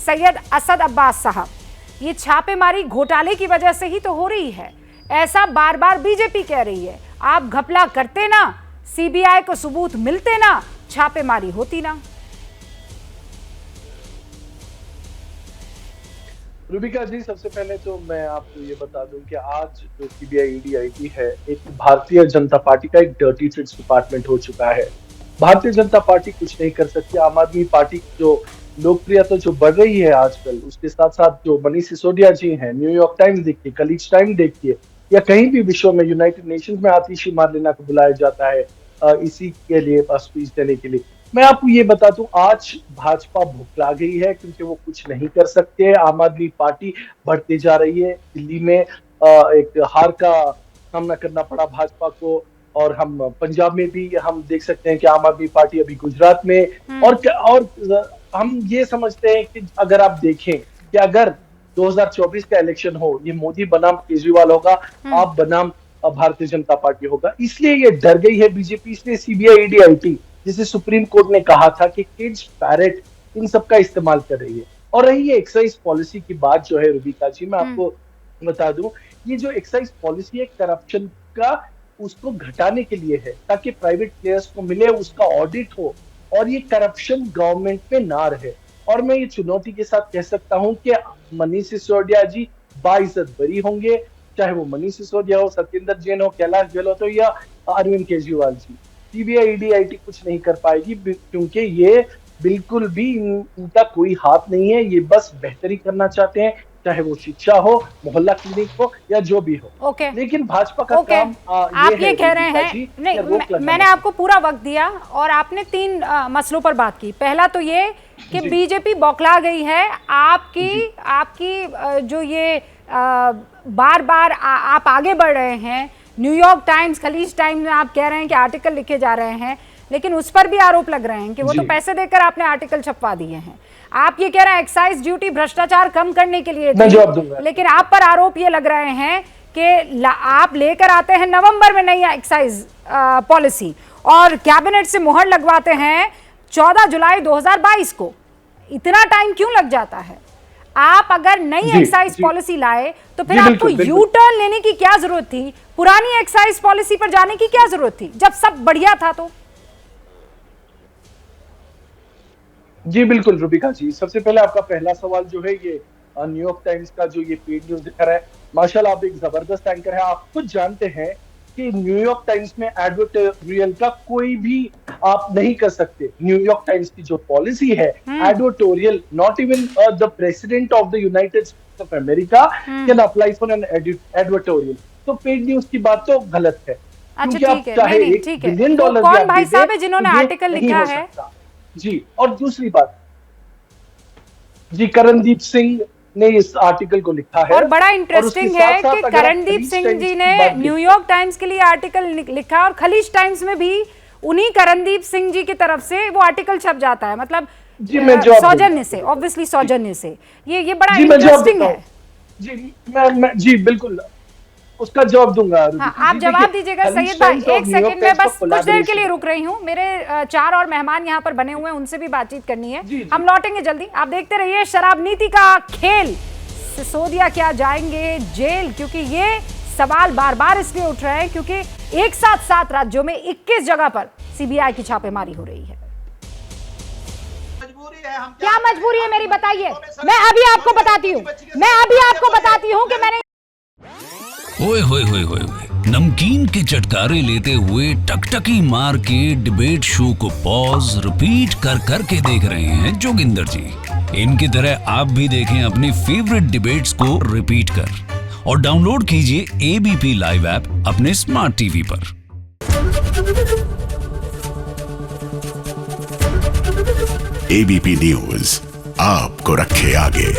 सैयद असद अब्बास साहब, ये छापेमारी घोटाले की वजह से ही तो हो रही है, ऐसा बार बार बीजेपी कह रही है। आप घपला करते ना, सीबीआई को सबूत मिलते ना, छापेमारी होती ना। रूबिका जी, सबसे पहले तो मैं आपको ये बता दूं कि आज जो सीबीआई ईडी आईटी है, एक भारतीय जनता पार्टी का एक डर्टी ट्रिक्स डिपार्टमेंट हो चुका है। भारतीय जनता पार्टी कुछ नहीं कर सकती। आम आदमी पार्टी जो लोकप्रियता जो बढ़ रही है आजकल, उसके साथ साथ जो मनीष सिसोदिया जी हैं, न्यूयॉर्क टाइम्स देखिए, कलीज टाइम देखिए, या कहीं भी विश्व में यूनाइटेड नेशंस में आतिशी मार्लेना को बुलाया जाता है इसी के लिए, स्पीच देने के लिए। मैं आपको ये बता दूं, आज भाजपा भुखला गई है क्योंकि वो कुछ नहीं कर सकते। आम आदमी पार्टी बढ़ती जा रही है। दिल्ली में एक हार का सामना करना पड़ा भाजपा को, और हम पंजाब में भी हम देख सकते हैं कि आम आदमी पार्टी अभी गुजरात में, और हम ये समझते हैं कि अगर आप देखें कि अगर 2024 का इलेक्शन हो, ये मोदी बनाम केजरीवाल होगा, आप बनाम भारतीय जनता पार्टी होगा। इसलिए ये डर गई है बीजेपी, इसलिए सीबीआई ईडी आईटी, जिसे सुप्रीम कोर्ट ने कहा था कि किड्स, पैरेट, इन सब का इस्तेमाल कर रही है। और रही है एक्साइज पॉलिसी की बात जो है रूबिका जी, मैं आपको बता दूं, ये जो एक्साइज पॉलिसी है करप्शन का, उसको घटाने के लिए है, ताकि प्राइवेट प्लेयर्स को मिले, उसका ऑडिट हो और ये करप्शन गवर्नमेंट में ना रहे। और मैं ये चुनौती के साथ कह सकता हूं कि मनीष सिसोदिया जी बाइज्जत बरी होंगे, चाहे वो मनीष सिसोदिया हो, सत्येंद्र जैन हो, कैलाश गहलोत हो, या Arvind Kejriwal ji. CBI ED IT कुछ नहीं कर पाएगी क्योंकि ये बिल्कुल भी इनका कोई हाथ नहीं है। ये बस बेहतरी करना चाहते हैं, चाहे वो शिक्षा हो, मोहल्ला क्लिनिक हो, या जो भी हो। लेकिन भाजपा का काम आप ये कह रहे हैं, नहीं, मैंने आपको पूरा वक्त दिया और आपने 3 मसलों पर बात की। पहला तो ये कि बीजेपी बौखला गई है, आपकी जो ये बार बार आप आगे बढ़ रहे हैं, न्यूयॉर्क टाइम्स, खलीज टाइम्स में आप कह रहे हैं कि आर्टिकल लिखे जा रहे हैं, लेकिन उस पर भी आरोप लग रहे हैं कि वो तो पैसे देकर आपने आर्टिकल छपवा दिए हैं। आप ये कह रहे हैं एक्साइज ड्यूटी भ्रष्टाचार कम करने के लिए थी, लेकिन आप पर आरोप ये लग रहे हैं कि आप लेकर आते हैं नवंबर में नई एक्साइज पॉलिसी और कैबिनेट से मुहर लगवाते हैं 14 जुलाई 2022 को। इतना टाइम क्यों लग जाता है? आप अगर नई एक्साइज पॉलिसी लाए तो फिर आपको यू टर्न लेने की क्या जरूरत थी? पुरानी एक्साइज पॉलिसी पर जाने की क्या जरूरत थी जब सब बढ़िया था? तो जी बिल्कुल रूबिका जी, सबसे पहले आपका पहला सवाल जो है, ये न्यूयॉर्क टाइम्स का जो ये पेड न्यूज दिखा रहा है, माशाल्लाह आप एक जबरदस्त एंकर है। आप खुद जानते हैं कि न्यूयॉर्क टाइम्स में एडवर्टोरियल का कोई भी आप नहीं कर सकते। न्यूयॉर्क टाइम्स की जो पॉलिसी है advertorial, not even the president of the United States of America can apply for an advertorial. तो पेड न्यूज की बात तो गलत है। अच्छा ठीक है, नहीं ठीक है, तो कौन भाई साहब है जिन्होंने आर्टिकल लिखा है? जी, और दूसरी बात जी, करणदीप सिंह ने इस आर्टिकल को लिखा है। और बड़ा इंटरेस्टिंग है कि करणदीप सिंह जी ने न्यूयॉर्क टाइम्स के लिए आर्टिकल लिखा और खलीज टाइम्स में भी उन्हीं करणदीप सिंह जी की तरफ से वो आर्टिकल छप जाता है, मतलब सौजन्य से, ऑब्वियसली सौजन्य से। ये बड़ा इंटरेस्टिंग है। जी बिल्कुल, उसका जवाब दूंगा। हाँ, आप जवाब दीजिएगा सैयद भाई। एक सेकंड में बस कुछ देर के लिए रुक रही हूँ, मेरे 4 और मेहमान यहाँ पर बने हुए हैं, उनसे भी बातचीत करनी है। हम लौटेंगे जल्दी, आप देखते रहिए शराब नीति का खेल। सिसोदिया क्या जाएंगे जेल? क्योंकि ये सवाल बार बार इसलिए उठ रहे हैं क्योंकि एक साथ 7 राज्यों में 21 जगह पर सीबीआई की छापेमारी हो रही है। क्या मजबूरी है मेरी, बताइए। मैं अभी आपको बताती हूँ कि मैंने ओए होए होए होए, नमकीन के चटकारे लेते हुए टकटकी मार के डिबेट शो को पॉज रिपीट कर करके देख रहे हैं जोगिंदर जी। इनकी तरह आप भी देखें अपने फेवरेट डिबेट्स को रिपीट कर और डाउनलोड कीजिए एबीपी लाइव ऐप अपने स्मार्ट टीवी पर। एबीपी न्यूज आपको रखे आगे।